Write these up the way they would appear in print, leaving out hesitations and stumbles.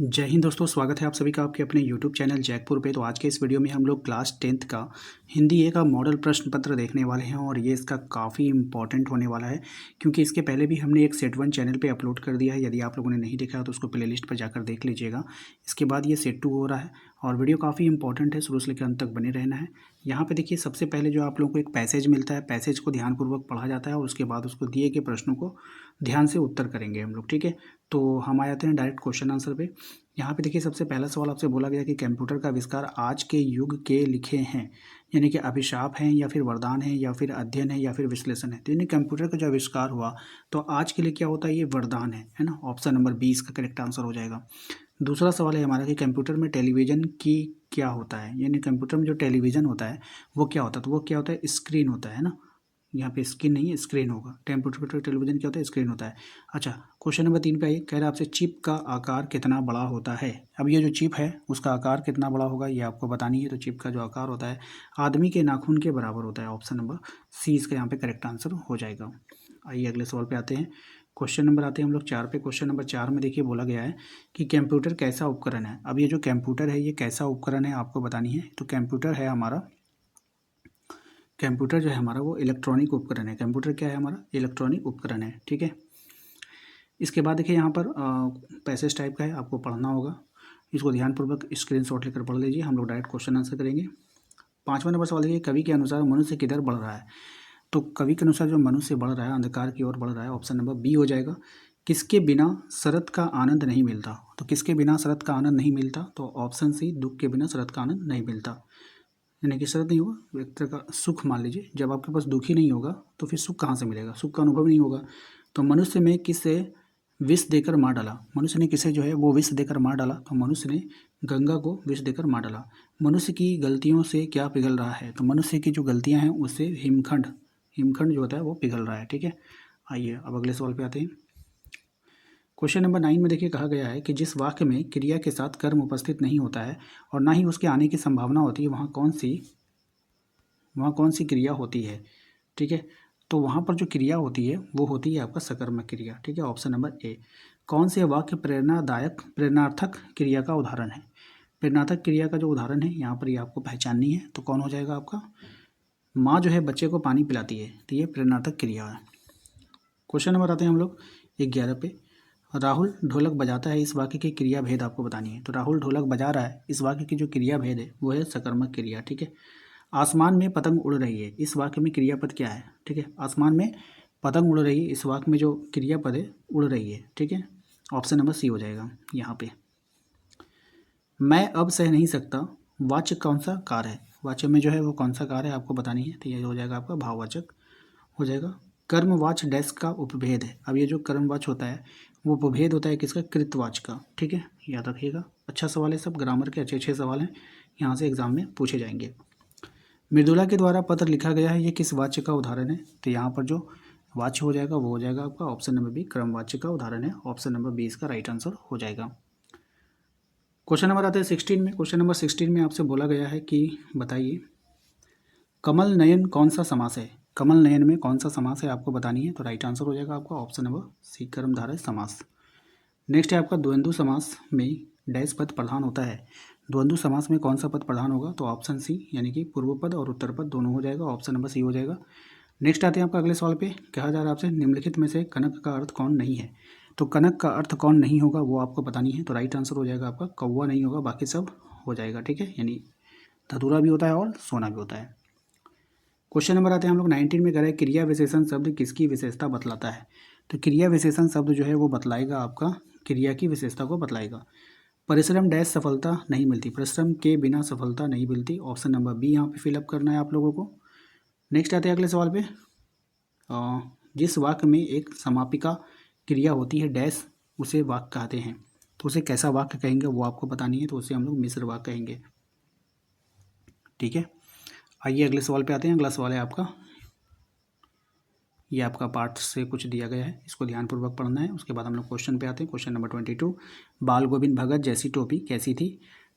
जय हिंद दोस्तों, स्वागत है आप सभी का आपके अपने YouTube चैनल जैकपुर पे। तो आज के इस वीडियो में हम लोग क्लास 10th का हिंदी ए का मॉडल प्रश्न पत्र देखने वाले हैं और ये इसका काफ़ी इंपॉर्टेंट होने वाला है, क्योंकि इसके पहले भी हमने एक सेट 1 चैनल पे अपलोड कर दिया है। यदि आप लोगों ने नहीं देखा है तो उसको प्लेलिस्ट पर जाकर देख लीजिएगा। इसके बाद ये सेट 2 हो रहा है और वीडियो काफ़ी इंपॉर्टेंट है, शुरू से लेकर अंत तक बने रहना है। यहाँ पे देखिए, सबसे पहले जो आप लोगों को एक पैसेज मिलता है, पैसेज को ध्यानपूर्वक पढ़ा जाता है और उसके बाद उसको दिए गए प्रश्नों को ध्यान से उत्तर करेंगे हम लोग, ठीक है। तो हम आ जाते हैं डायरेक्ट क्वेश्चन आंसर पे। यहाँ पे देखिए, सबसे पहला सवाल आपसे बोला गया कि कंप्यूटर का आविष्कार आज के युग के लिखे हैं, यानी कि अभिशाप हैं या फिर वरदान है या फिर अध्ययन है या फिर विश्लेषण है। तो यानी कंप्यूटर का जो आविष्कार हुआ तो आज के लिए क्या होता है, ये वरदान है ना। ऑप्शन नंबर 20 का करेक्ट आंसर हो जाएगा। दूसरा सवाल है हमारा कि कंप्यूटर में टेलीविज़न की क्या होता है, यानी कंप्यूटर में जो टेलीविज़न होता है वो क्या होता है। तो वो क्या होता है, स्क्रीन होता है ना। यहाँ पे स्क्रीन नहीं है, स्क्रीन होगा। कंप्यूटर टेलीविज़न क्या होता है, स्क्रीन होता है। अच्छा, क्वेश्चन नंबर 3 पे आइए। कह रहा है आपसे चिप का आकार कितना बड़ा होता है। अब ये जो चिप है उसका आकार कितना बड़ा होगा ये आपको बतानी है। तो चिप का जो आकार होता है आदमी के नाखून के बराबर होता है। ऑप्शन नंबर सी इसका यहाँ पे करेक्ट आंसर हो जाएगा। आइए अगले सवाल पे आते हैं। क्वेश्चन नंबर आते हैं हम लोग 4 पे। क्वेश्चन नंबर 4 में देखिए बोला गया है कि कंप्यूटर कैसा उपकरण है। अब ये जो कंप्यूटर है ये कैसा उपकरण है आपको बतानी है। तो कंप्यूटर है हमारा, कंप्यूटर जो है हमारा वो इलेक्ट्रॉनिक उपकरण है। कंप्यूटर क्या है हमारा, इलेक्ट्रॉनिक उपकरण है, ठीक है। इसके बाद देखिए यहाँ पर पैसेज टाइप का है, आपको पढ़ना होगा। इसको ध्यानपूर्वक स्क्रीनशॉट लेकर पढ़ लीजिए। हम लोग डायरेक्ट क्वेश्चन आंसर करेंगे। 5वां नंबर सवाल देखिए, कवि के अनुसार मनुष्य किधर बढ़ रहा है। तो कवि के अनुसार जो मनुष्य बढ़ रहा है अंधकार की ओर बढ़ रहा है। ऑप्शन नंबर बी हो जाएगा। किसके बिना शरत का आनंद नहीं मिलता। तो किसके बिना शरत का आनंद नहीं मिलता, तो ऑप्शन सी, दुख के बिना शरत का आनंद नहीं मिलता। यानी कि शरत नहीं होगा, एक तरह का सुख मान लीजिए। जब आपके पास दुख ही नहीं होगा तो फिर सुख कहाँ से मिलेगा, सुख का अनुभव नहीं होगा। तो मनुष्य में किसे विष देकर मार डाला। मनुष्य ने किसे जो है वो विष देकर मार डाला। तो मनुष्य ने गंगा को विष देकर मार डाला। मनुष्य की गलतियों से क्या पिघल रहा है। तो मनुष्य की जो गलतियां हैं उससे हिमखंड, हिमखंड जो होता है वो पिघल रहा है, ठीक है। आइए अब अगले सवाल पे आते हैं। क्वेश्चन नंबर 9 में देखिए कहा गया है कि जिस वाक्य में क्रिया के साथ कर्म उपस्थित नहीं होता है और ना ही उसके आने की संभावना होती है, वहाँ कौन सी क्रिया होती है, ठीक है। तो वहाँ पर जो क्रिया होती है वो होती है आपका सकर्मक क्रिया, ठीक है। Option number A. कौन से वाक्य प्रेरणादायक प्रेरणार्थक क्रिया का उदाहरण है। प्रेरणार्थक क्रिया का जो उदाहरण है यहाँ पर ये आपको पहचाननी है। तो कौन हो जाएगा आपका, माँ जो है बच्चे को पानी पिलाती है, तो ये प्रेरणार्थक क्रिया है। क्वेश्चन नंबर आते हैं हम लोग 11 पे। राहुल ढोलक बजाता है, इस वाक्य की क्रिया भेद आपको बतानी है। तो राहुल ढोलक बजा रहा है, इस वाक्य की जो क्रिया भेद है वो है सकर्मक क्रिया, ठीक है। आसमान में पतंग उड़ रही है, इस वाक्य में क्रियापद क्या है, ठीक है। आसमान में पतंग उड़ रही है, इस वाक्य में जो क्रियापद है उड़ रही है, ठीक है। ऑप्शन नंबर सी हो जाएगा यहाँ पे। मैं अब सह नहीं सकता, वाच्य कौन सा कार्य है। वाच्य में जो है वो कौन सा कार्य है आपको बतानी है। तो ये हो जाएगा आपका भाववाचक हो जाएगा। कर्मवाच्य डैश का उपभेद है। अब ये जो कर्मवाच्य होता है वो उपभेद होता है किसका, कृतवाच्य का, ठीक है। याद रखिएगा। अच्छा सवाल है, सब ग्रामर के अच्छे अच्छे सवाल हैं, यहाँ से एग्जाम में पूछे जाएंगे। मृदुला के द्वारा पत्र लिखा गया है, ये किस वाच्य का उदाहरण है। तो यहाँ पर जो वाच्य हो जाएगा वो हो जाएगा आपका ऑप्शन नंबर बी, क्रमवाच्य का उदाहरण है। ऑप्शन नंबर बी इसका राइट आंसर हो जाएगा। क्वेश्चन नंबर आता है 16 में। क्वेश्चन नंबर 16 में आपसे बोला गया है कि बताइए कमल नयन कौन सा समास है। कमल नयन में कौन सा समास है आपको बतानी है। तो राइट आंसर हो जाएगा आपका ऑप्शन नंबर सी, कर्मधारय समास। नेक्स्ट है आपका द्वंद्व समास में डैश पद प्रधान होता है। द्वंद्व समास में कौन सा पद प्रधान होगा। तो ऑप्शन सी, यानी कि पूर्व पद और उत्तर पद दोनों हो जाएगा। ऑप्शन नंबर सी हो जाएगा। नेक्स्ट आते हैं आपका अगले सवाल पे। कहा जा रहा है आपसे निम्नलिखित में से कनक का अर्थ कौन नहीं है। तो कनक का अर्थ कौन नहीं होगा वो आपको बतानी है। तो राइट आंसर हो जाएगा आपका कौवा नहीं होगा, बाकी सब हो जाएगा, ठीक है। यानी धतूरा भी होता है और सोना भी होता है। क्वेश्चन नंबर आते हैं हम लोग 19 में। कह रहे हैं क्रिया विशेषण शब्द किसकी विशेषता बतलाता है। तो क्रिया विशेषण शब्द जो है वो बतलाएगा आपका क्रिया की विशेषता को बतलाएगा। परिश्रम डैश सफलता नहीं मिलती, परिश्रम के बिना सफलता नहीं मिलती। ऑप्शन नंबर बी यहाँ पे फिलअप करना है आप लोगों को। नेक्स्ट आते हैं अगले सवाल पे। जिस वाक्य में एक समापिका क्रिया होती है डैश, उसे वाक्य कहते हैं। तो उसे कैसा वाक्य कहेंगे वो आपको बतानी है। तो उसे हम लोग मिश्र वाक्य कहेंगे, ठीक है। आइए अगले सवाल पे आते हैं। अगला सवाल है आपका, ये आपका पार्ट से कुछ दिया गया है, इसको ध्यानपूर्वक पढ़ना है। उसके बाद हम लोग क्वेश्चन पे आते हैं। क्वेश्चन नंबर 22, बाल गोविंद भगत जैसी टोपी कैसी थी।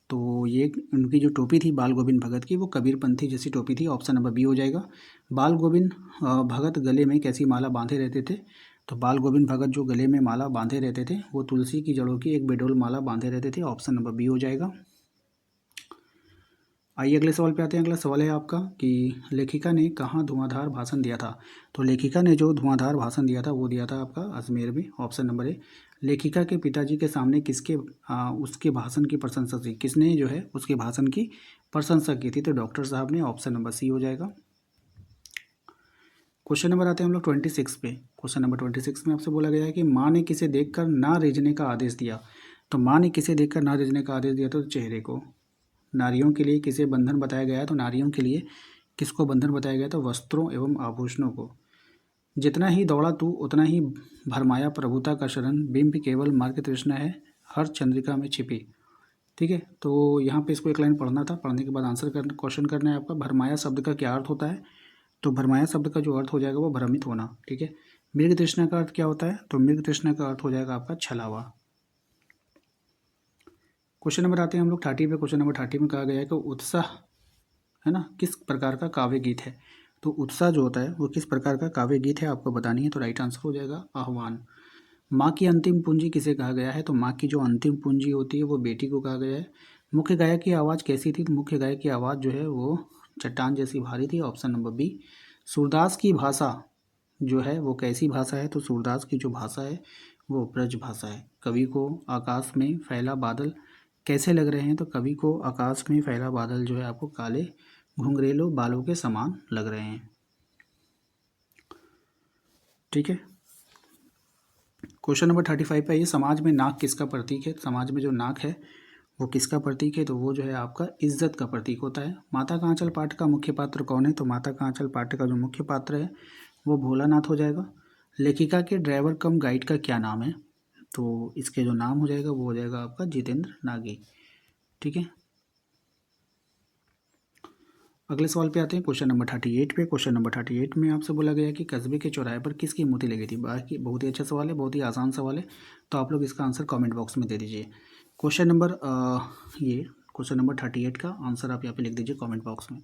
तो ये उनकी जो टोपी थी बाल गोविंद भगत की वो कबीरपंथी जैसी टोपी थी। ऑप्शन नंबर बी हो जाएगा। बाल गोविंद भगत गले में कैसी माला बांधे रहते थे। तो बाल गोविंद भगत जो गले में माला बांधे रहते थे वो तुलसी की जड़ों की एक बेडोल माला बांधे रहते थे। ऑप्शन नंबर बी हो जाएगा। आइए अगले सवाल पे आते हैं। अगला सवाल है आपका कि लेखिका ने कहाँ धुआंधार भाषण दिया था। तो लेखिका ने जो धुआंधार भाषण दिया था वो दिया था आपका अजमेर में। Option number A. लेखिका के पिताजी के सामने उसके भाषण की प्रशंसा की, किसने जो है उसके भाषण की प्रशंसा की थी, तो डॉक्टर साहब ने। ऑप्शन नंबर सी हो जाएगा। क्वेश्चन नंबर आते हैं हम लोग 26 पे। क्वेश्चन नंबर 26 में आपसे बोला गया है कि माँ ने किसे देखकर ना रेजने का आदेश दिया। तो माँ ने किसे देखकर ना रेजने का आदेश दिया, तो चेहरे को। नारियों के लिए किसे बंधन बताया गया है, तो नारियों के लिए किसको बंधन बताया गया, तो वस्त्रों एवं आभूषणों को। जितना ही दौड़ा तू उतना ही भरमाया प्रभुता का शरण, बिंब केवल मार्ग तृष्णा है हर चंद्रिका में छिपी। ठीक है, तो यहाँ पे इसको एक लाइन पढ़ना था, पढ़ने के बाद आंसर करना, क्वेश्चन करना है आपका। भरमाया शब्द का क्या अर्थ होता है, तो भरमाया शब्द का जो अर्थ हो जाएगा वो भ्रमित होना। ठीक है, मृग तृष्णा का अर्थ क्या होता है, तो मृग तृष्णा का अर्थ हो जाएगा आपका छलावा। क्वेश्चन नंबर आते हैं हम लोग 30 पे। क्वेश्चन नंबर 30 में कहा गया है कि उत्साह है ना किस प्रकार का काव्य गीत है। तो उत्साह जो होता है वो किस प्रकार का काव्य गीत है आपको बतानी है, तो राइट आंसर हो जाएगा आह्वान। माँ की अंतिम पूंजी किसे कहा गया है, तो माँ की जो अंतिम पूंजी होती है वो बेटी को कहा गया है। मुख्य गायक की आवाज़ कैसी थी, तो मुख्य गायक की आवाज़ जो है वो चट्टान जैसी भारी थी। Option number B. सूरदास की भाषा जो है वो कैसी भाषा है, तो सूरदास की जो भाषा है वो ब्रज भाषा है। कवि को आकाश में फैला बादल कैसे लग रहे हैं, तो कवि को आकाश में फैला बादल जो है आपको काले घुंघरेलो बालों के समान लग रहे हैं। ठीक है, क्वेश्चन नंबर 35 पे, ये समाज में नाक किसका प्रतीक है। समाज में जो नाक है वो किसका प्रतीक है, तो वो जो है आपका इज्जत का प्रतीक होता है। माता का आंचल पाठ का मुख्य पात्र कौन है, तो माता का आंचल पाठ का जो मुख्य पात्र है वो भोलानाथ हो जाएगा। लेखिका के ड्राइवर कम गाइड का क्या नाम है, तो इसके जो नाम हो जाएगा वो हो जाएगा आपका जितेंद्र नागी। ठीक है, अगले सवाल पे आते हैं। क्वेश्चन नंबर 38 पे। क्वेश्चन नंबर 38 में आपसे बोला गया कि कस्बे के चौराहे पर किसकी मूर्ति लगी थी। बाकी बहुत ही अच्छा सवाल है, बहुत ही आसान सवाल है, तो आप लोग इसका आंसर कमेंट बॉक्स में दे दीजिए। क्वेश्चन नंबर ये क्वेश्चन नंबर 38 का आंसर आप यहाँ पे लिख दीजिए कमेंट बॉक्स में।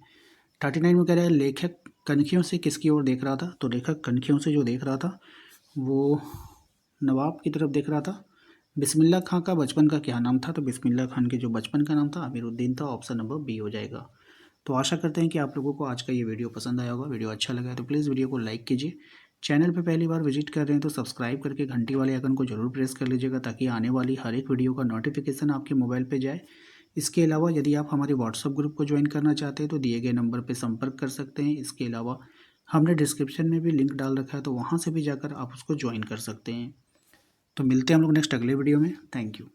39 में कह रहा है लेखक कनखियों से किसकी ओर देख रहा था, तो लेखक कनखियों से जो देख रहा था वो नवाब की तरफ देख रहा था। बिस्मिल्लाह खां का बचपन का क्या नाम था, तो बिस्मिल्लाह खान के जो बचपन का नाम था अमीरुद्दीन था। ऑप्शन नंबर बी हो जाएगा। तो आशा करते हैं कि आप लोगों को आज का ये वीडियो पसंद आया होगा। वीडियो अच्छा लगा है तो प्लीज़ वीडियो को लाइक कीजिए। चैनल पे पहली बार विजिट कर रहे हैं तो सब्सक्राइब करके घंटी वाले आइकन को जरूर प्रेस कर लीजिएगा, ताकि आने वाली हर एक वीडियो का नोटिफिकेशन आपके मोबाइल पे जाए। इसके अलावा यदि आप हमारे व्हाट्सअप ग्रुप को ज्वाइन करना चाहते हैं तो दिए गए नंबर पर संपर्क कर सकते हैं। इसके अलावा हमने डिस्क्रिप्शन में भी लिंक डाल रखा है, तो वहाँ से भी जाकर आप उसको ज्वाइन कर सकते हैं। तो मिलते हैं हम लोग नेक्स्ट अगले वीडियो में। Thank you.